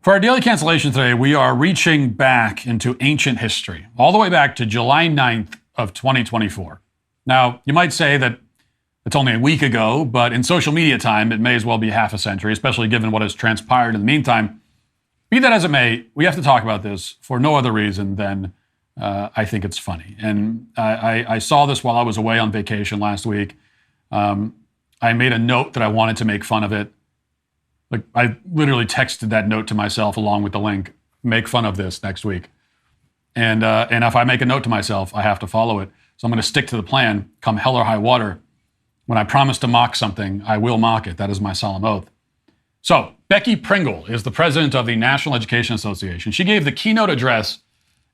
For our daily cancellation today, we are reaching back into ancient history, all the way back to July 9th of 2024. Now, you might say that it's only a week ago, but in social media time, it may as well be half a century, especially given what has transpired in the meantime. Be that as it may, we have to talk about this for no other reason than I think it's funny. And I saw this while I was away on vacation last week. I made a note that I wanted to make fun of it. Like, I literally texted that note to myself along with the link, make fun of this next week. And if I make a note to myself, I have to follow it. So I'm going to stick to the plan, come hell or high water. When I promise to mock something, I will mock it. That is my solemn oath. So Becky Pringle is the president of the National Education Association. She gave the keynote address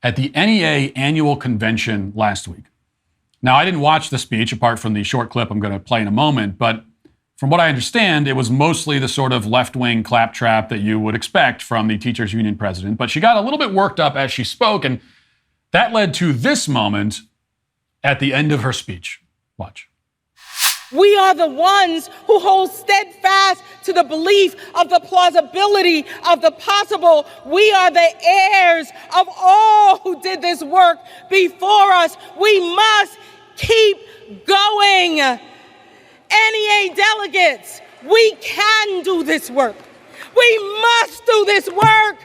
at the NEA annual convention last week. Now, I didn't watch the speech apart from the short clip I'm going to play in a moment, but from what I understand, it was mostly the sort of left-wing claptrap that you would expect from the teachers union president. But she got a little bit worked up as she spoke, and that led to this moment at the end of her speech. Watch. We are the ones who hold steadfast to the belief of the plausibility of the possible. We are the heirs of all who did this work before us. We must keep going. NEA delegates, we can do this work. We must do this work.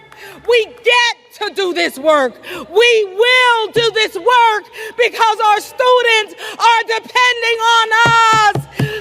We get to do this work. We will do this work because our students are depending on us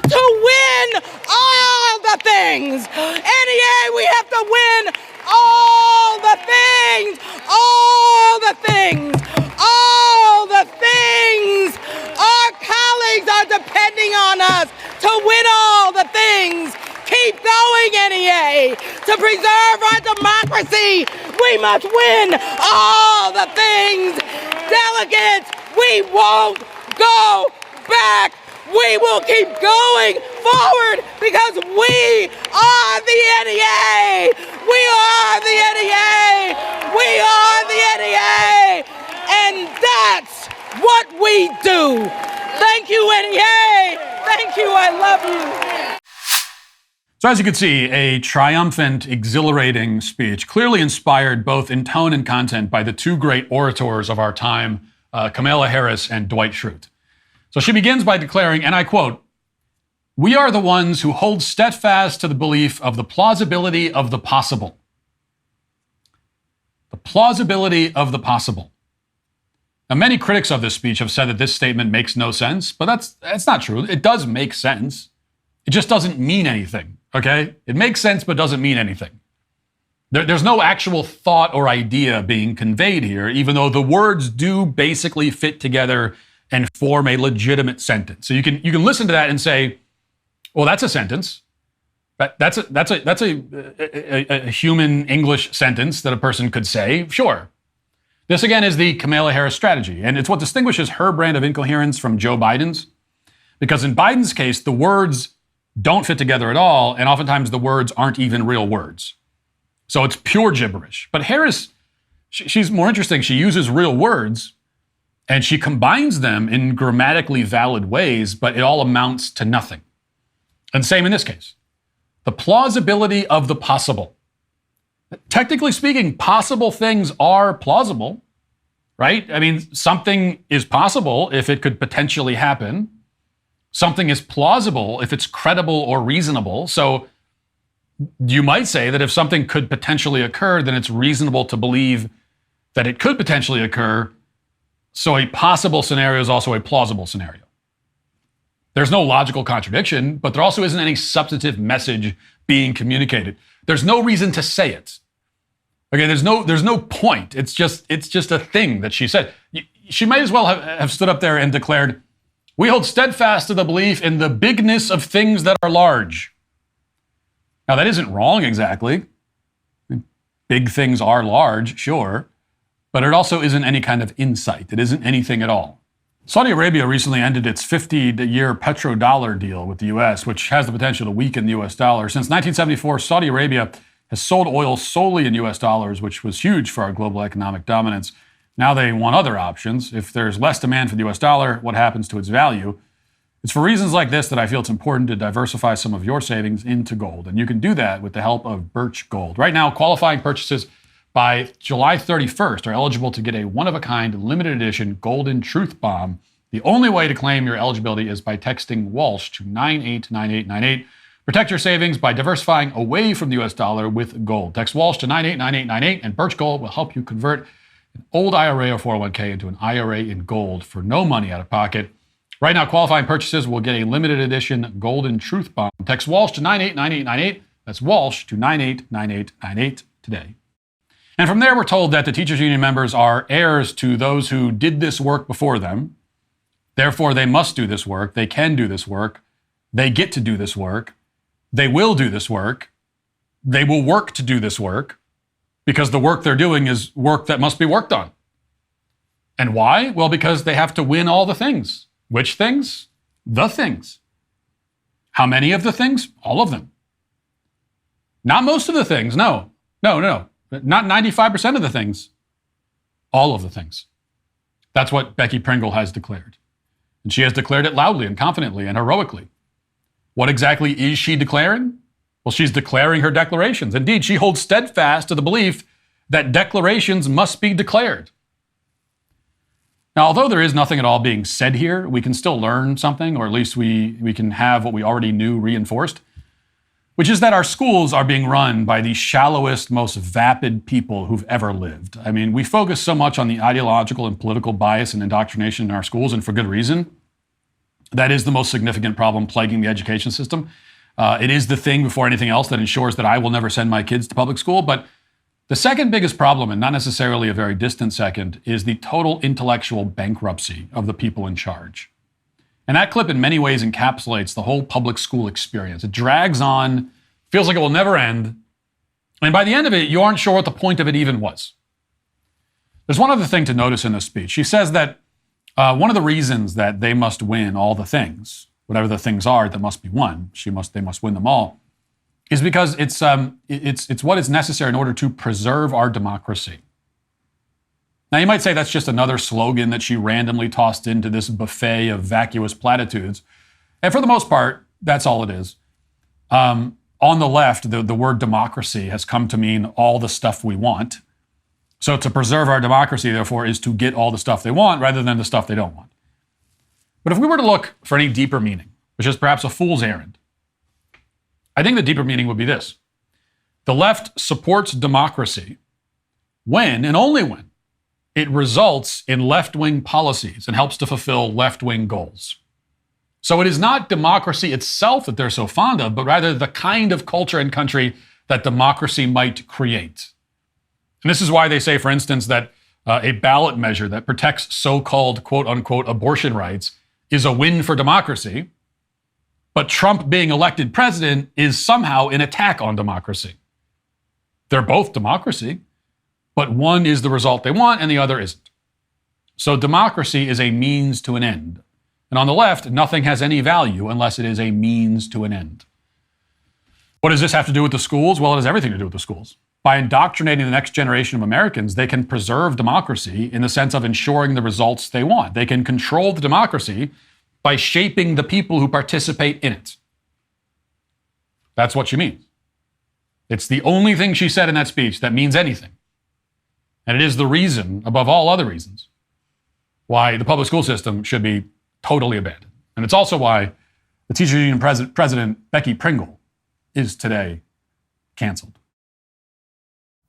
to win all the things. NEA, we have to win all the things, all the things, all the things. Our colleagues are depending on us to win all the things. Keep going, NEA. To preserve our democracy, we must win all the things. Delegates, we won't go back. We will keep going forward because we are the NEA. We are the NEA. We are the NEA. And that's what we do. Thank you, NEA. Thank you. I love you. So as you can see, a triumphant, exhilarating speech, clearly inspired both in tone and content by the two great orators of our time, Kamala Harris and Dwight Schrute. So she begins by declaring, and I quote, "We are the ones who hold steadfast to the belief of the plausibility of the possible." The plausibility of the possible. Now, many critics of this speech have said that this statement makes no sense, but that's not true. It does make sense. It just doesn't mean anything, okay? It makes sense, but doesn't mean anything. There's no actual thought or idea being conveyed here, even though the words do basically fit together and form a legitimate sentence. So you can listen to that and say, well, that's a sentence. That's a human English sentence that a person could say, sure. This, again, is the Kamala Harris strategy, and it's what distinguishes her brand of incoherence from Joe Biden's. Because in Biden's case, the words don't fit together at all, and oftentimes the words aren't even real words. So it's pure gibberish. But Harris, she's more interesting. She uses real words, and she combines them in grammatically valid ways, but it all amounts to nothing. And same in this case. The plausibility of the possible. Technically speaking, possible things are plausible, right? I mean, something is possible if it could potentially happen. Something is plausible if it's credible or reasonable. So you might say that if something could potentially occur, then it's reasonable to believe that it could potentially occur. So a possible scenario is also a plausible scenario. There's no logical contradiction, but there also isn't any substantive message being communicated. There's no reason to say it. Okay, there's no point. It's just a thing that she said. She might as well have stood up there and declared, "We hold steadfast to the belief in the bigness of things that are large." Now, that isn't wrong exactly. Big things are large, sure, but it also isn't any kind of insight. It isn't anything at all. Saudi Arabia recently ended its 50-year petrodollar deal with the U.S., which has the potential to weaken the U.S. dollar. Since 1974, Saudi Arabia has sold oil solely in U.S. dollars, which was huge for our global economic dominance. Now they want other options. If there's less demand for the U.S. dollar, what happens to its value? It's for reasons like this that I feel it's important to diversify some of your savings into gold. And you can do that with the help of Birch Gold. Right now, qualifying purchases by July 31st are eligible to get a one-of-a-kind limited edition golden truth bomb. The only way to claim your eligibility is by texting Walsh to 989898. Protect your savings by diversifying away from the US dollar with gold. Text Walsh to 989898 and Birch Gold will help you convert an old IRA or 401k into an IRA in gold for no money out of pocket. Right now, qualifying purchases will get a limited edition golden truth bomb. Text Walsh to 989898. That's Walsh to 989898 today. And from there, we're told that the teachers union members are heirs to those who did this work before them. Therefore, they must do this work. They can do this work. They get to do this work. They will do this work. They will work to do this work because the work they're doing is work that must be worked on. And why? Well, because they have to win all the things. Which things? The things. How many of the things? All of them. Not most of the things. No. Not 95% of the things. All of the things. That's what Becky Pringle has declared. And she has declared it loudly and confidently and heroically. What exactly is she declaring? Well, she's declaring her declarations. Indeed, she holds steadfast to the belief that declarations must be declared. Now, although there is nothing at all being said here, we can still learn something, or at least we can have what we already knew reinforced, which is that our schools are being run by the shallowest, most vapid people who've ever lived. I mean, we focus so much on the ideological and political bias and indoctrination in our schools, and for good reason. That is the most significant problem plaguing the education system. It is the thing before anything else that ensures that I will never send my kids to public school. But the second biggest problem, and not necessarily a very distant second, is the total intellectual bankruptcy of the people in charge. And that clip in many ways encapsulates the whole public school experience. It drags on, feels like it will never end. And by the end of it, you aren't sure what the point of it even was. There's one other thing to notice in this speech. She says that one of the reasons that they must win all the things, whatever the things are that must be won, they must win them all, is because it's what is necessary in order to preserve our democracy. Now, you might say that's just another slogan that she randomly tossed into this buffet of vacuous platitudes. And for the most part, that's all it is. On the left, the word democracy has come to mean all the stuff we want. So to preserve our democracy, therefore, is to get all the stuff they want rather than the stuff they don't want. But if we were to look for any deeper meaning, which is perhaps a fool's errand, I think the deeper meaning would be this. The left supports democracy when, and only when, it results in left-wing policies and helps to fulfill left-wing goals. So it is not democracy itself that they're so fond of, but rather the kind of culture and country that democracy might create. And this is why they say, for instance, that a ballot measure that protects so-called quote-unquote abortion rights is a win for democracy, but Trump being elected president is somehow an attack on democracy. They're both democracy, but one is the result they want and the other isn't. So democracy is a means to an end. And on the left, nothing has any value unless it is a means to an end. What does this have to do with the schools? Well, it has everything to do with the schools. By indoctrinating the next generation of Americans, they can preserve democracy in the sense of ensuring the results they want. They can control the democracy by shaping the people who participate in it. That's what she means. It's the only thing she said in that speech that means anything. And it is the reason, above all other reasons, why the public school system should be totally abandoned. And it's also why the teachers union president, Becky Pringle, is today canceled.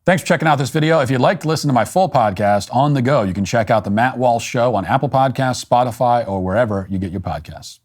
Thanks for checking out this video. If you'd like to listen to my full podcast on the go, you can check out The Matt Walsh Show on Apple Podcasts, Spotify, or wherever you get your podcasts.